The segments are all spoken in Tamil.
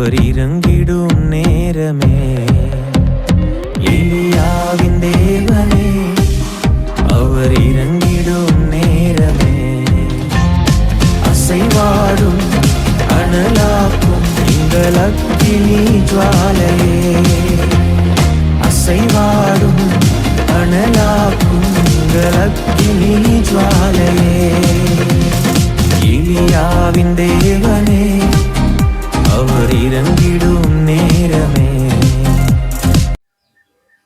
அவர் இறங்கிடும் நேரமே. எலியாவின் தேவனே அவர் இறங்கிடும் நேரமே. அசைவாடும் அனலாக்கும் எங்கள் அக்கினி ஜுவாலையே. அசைவாடும் அனலாக்கும் எங்கள் அக்கினி ஜுவாலையே. எலியாவின் தேவனே அவர் இறங்கிடும் நேரமே.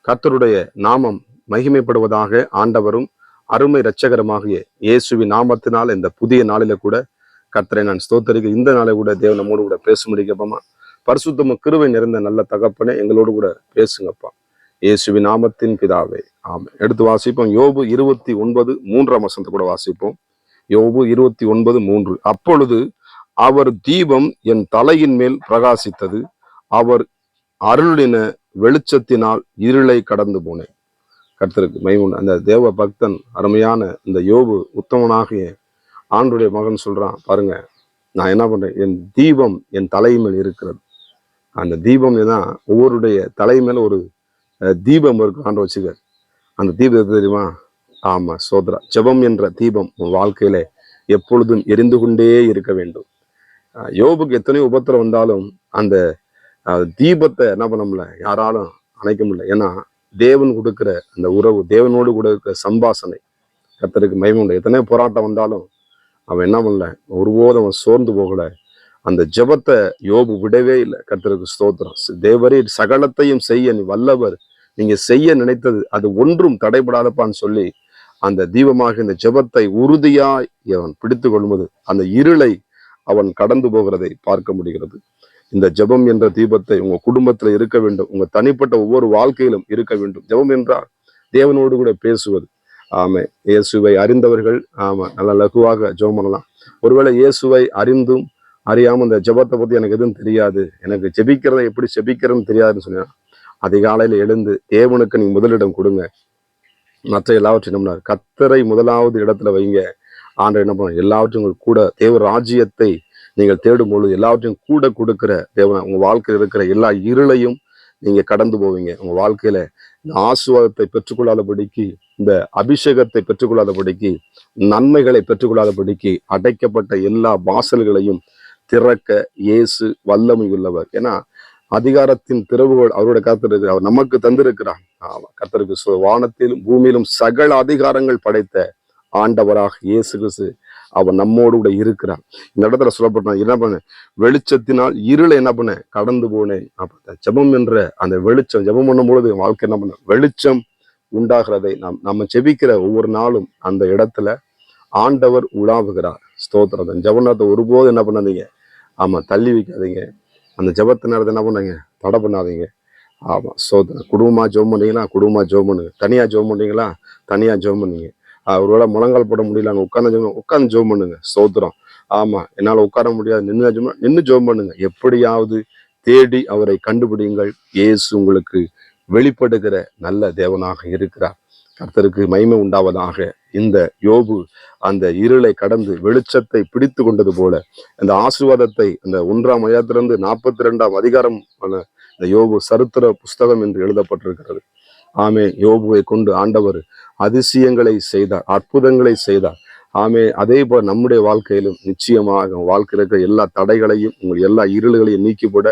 கர்த்தருடைய நாமம் மகிமைப்படுவதாக. ஆண்டவரும் அருமை இரட்சகரமாகிய இயேசுவின் நாமத்தினால் இந்த புதிய நாளில கூட கர்த்தரை நான் ஸ்தோத்தரிக்க, இந்த நாளை கூட தேவன் நம்மோடு கூட பேச முடியுங்கப்பா. பரிசுத்தமும் கிருபை நிறைந்த நல்ல தகப்பனே, எங்களோடு கூட பேசுங்கப்பா. இயேசுவின் நாமத்தின் பிதாவே, ஆமென். எடுத்து வாசிப்போம். யோபு 29:3 கூட வாசிப்போம். யோபு 29:3. அப்பொழுது அவர் தீபம் என் தலையின் மேல் பிரகாசித்தது, அவர் அருளின வெளிச்சத்தினால் இருளை கடந்து போனேன். கர்த்தருக்கு மகிமை. அந்த தேவ பக்தன், அருமையான இந்த யோபு உத்தமனாகிய ஆண்டுடைய மகன் சொல்றான், பாருங்க, நான் என்ன பண்றேன், என் தீபம் என் தலைமையில் இருக்கிறது. அந்த தீபம் தான் ஒவ்வொருடைய தலைமையில ஒரு தீபம் இருக்கு. ஆண்டு வச்சுக்க, அந்த தீபம் எது தெரியுமா? ஆமா, சோதரா. ஜெபம் என்ற தீபம் உன் வாழ்க்கையில எப்பொழுதும் எரிந்து கொண்டே இருக்க வேண்டும். யோபுக்கு எத்தனையோ உபத்திரம் வந்தாலும் அந்த தீபத்தை என்ன பண்ண முடியல, யாராலும் அணைக்க முடியல. ஏன்னா தேவன் கொடுக்கிற அந்த உறவு, தேவனோடு கொடுக்கிற சம்பாசனை. கர்த்தருக்கு மகிமை உண்டு. எத்தனையோ போராட்டம் வந்தாலும் அவன் என்ன பண்ணல, ஒருபோதும் அவன் சோர்ந்து போகல. அந்த ஜெபத்தை யோபு விடவே இல்லை. கர்த்தருக்கு ஸ்தோத்திரம். தேவரே சகலத்தையும் செய்ய நீ வல்லவர், நீங்க செய்ய நினைத்தது அது ஒன்றும் தடைபடாதப்பான்னு சொல்லி அந்த தீபமாக இந்த ஜெபத்தை உறுதியாய் அவன் பிடித்து கொள்வது அந்த இருளை அவன் கடந்து போகிறதை பார்க்க முடிகிறது. இந்த ஜெபம் என்ற தீபத்தை உங்க குடும்பத்துல இருக்க வேண்டும், உங்க தனிப்பட்ட ஒவ்வொரு வாழ்க்கையிலும் இருக்க வேண்டும். ஜெபம் என்றால் தேவனோடு கூட பேசுவது. ஆமே, இயேசுவை அறிந்தவர்கள் ஆமா நல்லா லகுவாக ஜெபம் பண்ணலாம். ஒருவேளை இயேசுவை அறிந்தும் அறியாம இந்த ஜெபத்தை பத்தி எனக்கு எதுவும் தெரியாது, எனக்கு ஜெபிக்கிறத எப்படி ஜெபிக்கிறதுன்னு தெரியாதுன்னு சொன்னா, அதிகாலையில எழுந்து தேவனுக்கு நீங்க முதலிடம் கொடுங்க. மற்ற எல்லாவற்றையும் நம்பினார். கர்த்தரை முதலாவது இடத்துல வைங்க. ஆண்டவர் என்ன பண்ண, எல்லாவற்றையும் கூட தேவ ராஜ்யத்தை நீங்கள் தேடும் பொழுது எல்லாவற்றையும் கூட கொடுக்கிற தேவன் உங்க வாழ்க்கையில் இருக்கிற எல்லா இருளையும் நீங்க கடந்து போவீங்க. உங்க வாழ்க்கையில இந்த ஆசீர்வாதத்தை பெற்றுக்கொள்ளாதபடிக்கு, இந்த அபிஷேகத்தை பெற்றுக்கொள்ளாதபடிக்கு, நன்மைகளை பெற்றுக்கொள்ளாதபடிக்கு அடைக்கப்பட்ட எல்லா வாசல்களையும் திறக்க இயேசு வல்லமை உள்ளவர். ஏன்னா அதிகாரத்தின் திறவுகள் அவருடைய கர்த்தருக்கு, அவர் நமக்கு தந்திருக்கிறார். கர்த்தருக்கு வானத்திலும் பூமியிலும் சகல அதிகாரங்கள் படைத்த ஆண்டவராக இயேசு கிறிஸ்து அவர் நம்மோடு கூட இருக்கிறார். இந்த இடத்துல சொல்லப்பட்ட என்ன பண்ண, வெளிச்சத்தினால் இருளை என்ன பண்ண கடந்து போனேன். ஜெபம் என்ற அந்த வெளிச்சம், ஜெபம் பண்ணும் பொழுது வாழ்க்கை என்ன பண்ண, வெளிச்சம் உண்டாகிறதை நம்ம ஜெபிக்கிற ஒவ்வொரு நாளும் அந்த இடத்துல ஆண்டவர் உலாவுகிறார். ஸ்தோத்திரம். ஜெபத்தை ஒருபோது என்ன பண்ணாதீங்க, ஆமா தள்ளி வைக்காதீங்க. அந்த ஜெபத்து நேரத்தை என்ன பண்ணாங்க, தடை பண்ணாதீங்க. ஆமா, ஸ்தோத்திரம். குடும்பமா ஜெபம் பண்ணீங்களா, குடும்பமா ஜெபம் பண்ணுங்க. தனியா ஜெபம் பண்ணீங்களா, தனியா ஜெபம் பண்ணுங்க. ஒருவேளை முழங்கால் போட முடியல, அங்கே உட்கார்ந்து ஜெபம் பண்ணுங்க. ஸ்தோத்திரம். ஆமா, என்னால உட்கார முடியாது, நின்று ஜெபம் பண்ணுங்க. எப்படியாவது தேடி அவரை கண்டுபிடிங்கள். இயேசு உங்களுக்கு வெளிப்படுகிற நல்ல தேவனாக இருக்கிறார். கர்த்தருக்கு மகிமை உண்டாவதாக. இந்த யோபு அந்த இருளை கடந்து வெளிச்சத்தை பிடித்து கொண்டது போல அந்த ஆசீர்வாதத்தை அந்த 1ஆம் அதிகாரத்திலிருந்து 42ஆம் அதிகாரம் இந்த யோபு சரித்திர புஸ்தகம் என்று எழுதப்பட்டிருக்கிறது. ஆமே, யோபுவை கொண்டு ஆண்டவர் அதிசயங்களை செய்தார், அற்புதங்களை செய்தார். ஆமே, அதே போல நம்முடைய வாழ்க்கையிலும் நிச்சயமாக வாழ்க்கையில் இருக்கிற எல்லா தடைகளையும், உங்கள் எல்லா இருள்களையும் நீக்கி போட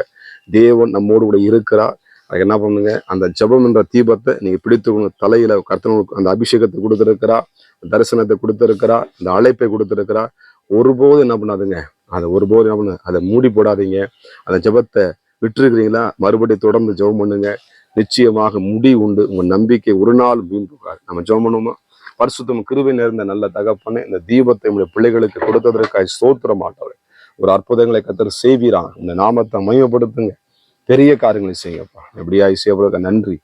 தேவன் நம்மோடு கூட இருக்கிறார். அதுக்கு என்ன பண்ணுங்க, அந்த ஜெபம் என்ற தீபத்தை நீங்க பிடித்து தலையில கர்த்தனுக்கு அந்த அபிஷேகத்தை கொடுத்திருக்கிறா, தரிசனத்தை கொடுத்திருக்கிறா, இந்த அழைப்பை கொடுத்திருக்கிறா. ஒருபோது என்ன பண்ணாதுங்க, அதை ஒருபோது என்ன பண்ண, அதை மூடி போடாதீங்க. அந்த ஜெபத்தை விட்டுருக்கிறீங்களா, மறுபடியும் தொடர்ந்து ஜெபம் பண்ணுங்க. நிச்சயமாக முடிவு உண்டு. உங்க நம்பிக்கை ஒரு நாள் வீண் போகாது. நம்ம ஜெபம் பண்ணுவோமா? பரிசுத்தம் கிருபை நேர்ந்த நல்ல தகப்பனே, இந்த தீபத்தை உங்களுடைய பிள்ளைகளுக்கு கொடுத்ததற்காக ஸ்தோத்திரம் ஆண்டவரே. ஒரு அற்புதங்களை கர்த்தர் செய்வீராக. இந்த நாமத்தை மகிமைப்படுத்துங்க, பெரிய காரியங்களை செய்யப்பா. எப்படியாய் செய்யப்படுக நன்றி.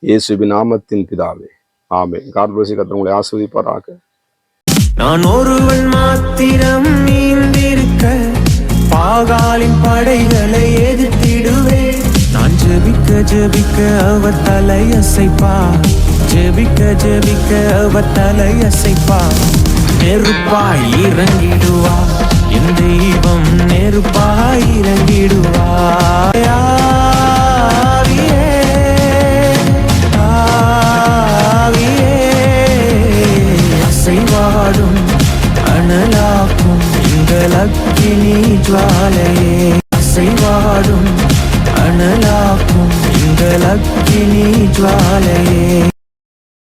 இயேசுவின் நாமத்தின் பிதாவே, ஆமென். God bless you. கர்த்தர் உங்களை ஆசீர்வதிப்பாராக. நான் ஒருவன் மாத்திரம் நீந்திருக்க பாகாலின் படைகளை எதிர்த்திடுவேன். நான் ஜெபிக்க ஜெபிக்க அவர் தலையசைப்பா, ஜெபிக்க ஜெபிக்க அவர் தலையசைப்பா. நெருப்பாய் இறங்கிடுவா என் தெய்வம், நெருப்பாய் இறங்கிடுவா. பாடும் அனலாக்கும் எங்கள் அக்கினி ஜுவாலையே.